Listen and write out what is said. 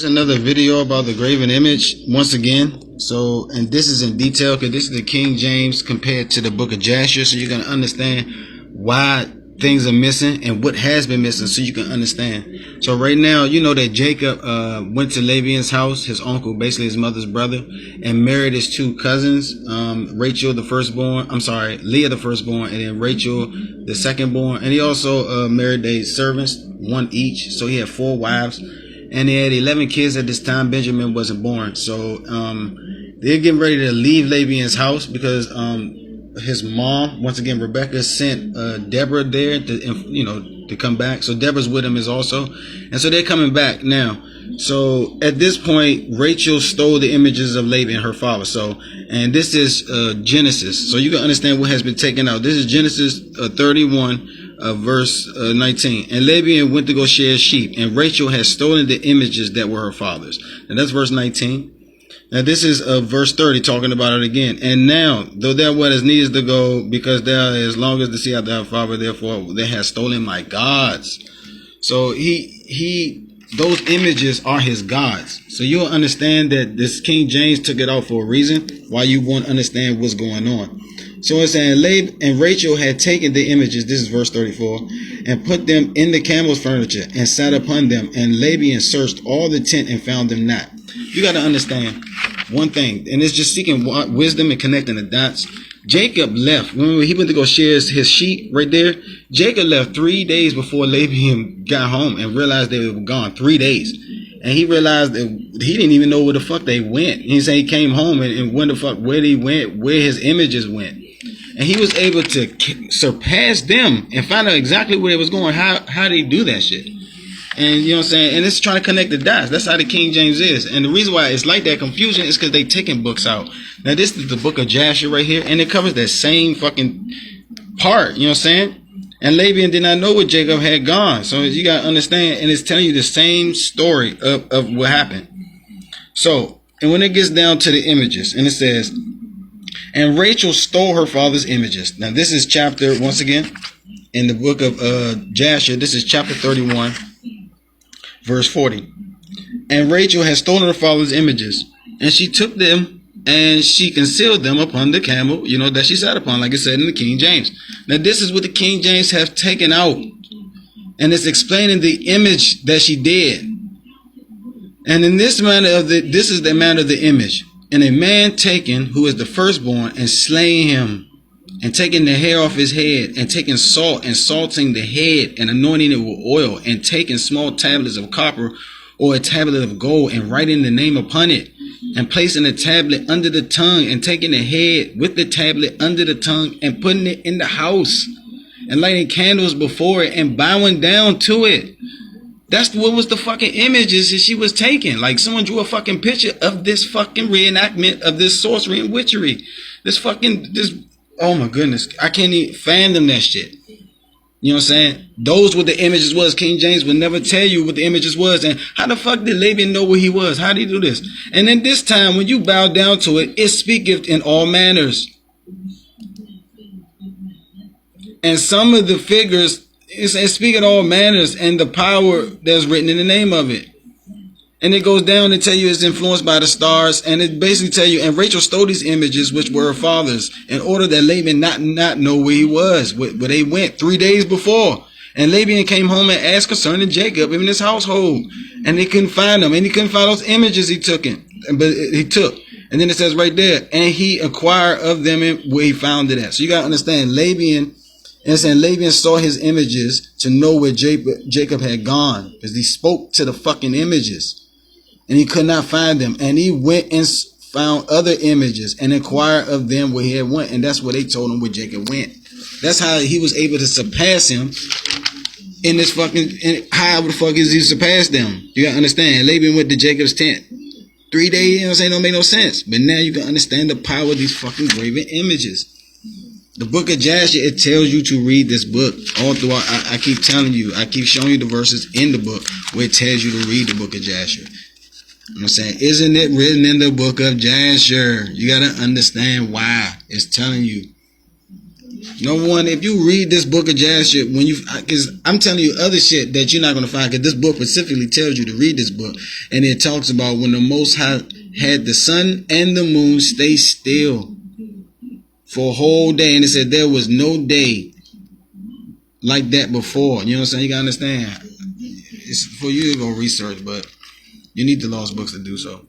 Here's another video about the graven image once again. So, and this is in detail because this is the King James compared to the book of Jasher. So you're going to understand why things are missing and what has been missing so you can understand. So right now, you know that Jacob went to Laban's house, his uncle, basically his mother's brother, and married his two cousins, Rachel the firstborn, Leah the firstborn, and then Rachel the secondborn. And he also married their servants, one each. So he had 4 wives. And they had 11 kids at this time. Benjamin wasn't born. So they're getting ready to leave Laban's house because his mom, once again, Rebecca, sent Deborah there to come back. So Deborah's with him as also. And so they're coming back now. So at this point, Rachel stole the images of Laban, her father. And this is Genesis. So you can understand what has been taken out. This is Genesis 31. Verse 19. And Laban went to go shear sheep, and Rachel had stolen the images that were her father's. And that's verse 19. Now this is verse 30, talking about it again. And now, though thou wast needest to go, because thou as long as to see after thy father, therefore they have stolen my gods. So those images are his gods. So you'll understand that this King James took it out for a reason, why you won't understand what's going on. So it's saying Laban and Rachel had taken the images, this is verse 34, and put them in the camel's furniture and sat upon them. And Laban searched all the tent and found them not. You got to understand one thing, and it's just seeking wisdom and connecting the dots. Jacob left. Remember, he went to go shear his sheep right there. Jacob left 3 days before Laban got home and realized they were gone. 3 days. And he realized that he didn't even know where the fuck they went. He said he came home and when the fuck, where they went, where his images went. And he was able to surpass them and find out exactly where it was going. How they do that shit. And you know what I'm saying? And it's trying to connect the dots. That's how the King James is. And the reason why it's like that confusion is because they taking books out. Now this is the book of Jasher right here. And it covers that same fucking part. You know what I'm saying? And Laban did not know where Jacob had gone. So you got to understand. And it's telling you the same story of what happened. So, and when it gets down to the images, and it says, and Rachel stole her father's images. Now this is chapter, once again, in the book of Jasher, this is chapter 31, verse 40. And Rachel had stolen her father's images, and she took them, and she concealed them upon the camel, that she sat upon, like it said in the King James. Now this is what the King James have taken out, and it's explaining the image that she did. And in this manner this is the manner of the image. And a man taken, who is the firstborn, and slaying him, and taking the hair off his head, and taking salt, and salting the head, and anointing it with oil, and taking small tablets of copper, or a tablet of gold, and writing the name upon it, and placing the tablet under the tongue, and taking the head with the tablet under the tongue, and putting it in the house, and lighting candles before it, and bowing down to it. That's what was the fucking images that she was taking. Like someone drew a fucking picture of this fucking reenactment of this sorcery and witchery. Oh my goodness. I can't even fathom that shit. You know what I'm saying? Those what the images was. King James would never tell you what the images was. And how the fuck did Laban know where he was? How did he do this? And then this time when you bow down to it, it speaketh in all manners. And some of the figures, it's speaking all manners and the power that's written in the name of it. And it goes down and tell you it's influenced by the stars. And it basically tell you, and Rachel stole these images, which were her father's, in order that Laban not know where he was, where they went 3 days before. And Laban came home and asked concerning Jacob in his household. And they couldn't find them. And he couldn't find those images he took. And then it says right there, and he acquired of them where he found it at. So you got to understand, Laban saw his images to know where Jacob had gone, because he spoke to the fucking images and he could not find them. And he went and found other images and inquired of them where he had went. And that's where they told him where Jacob went. That's how he was able to surpass him in this fucking, how the fuck is he surpassed them? You gotta understand. Laban went to Jacob's tent. 3 days, you know what I'm saying, don't make no sense. But now you can understand the power of these fucking graven images. The book of Jasher, it tells you to read this book all throughout. I keep telling you, I keep showing you the verses in the book where it tells you to read the book of Jasher. You know what I'm saying? Isn't it written in the book of Jasher? You got to understand why. It's telling you. No one, if you read this book of Jasher, because I'm telling you other shit that you're not going to find, because this book specifically tells you to read this book, and it talks about when the Most High had the sun and the moon stay still for a whole day, and it said there was no day like that before. You know what I'm saying? You got to understand. It's for you to go research, but you need the lost books to do so.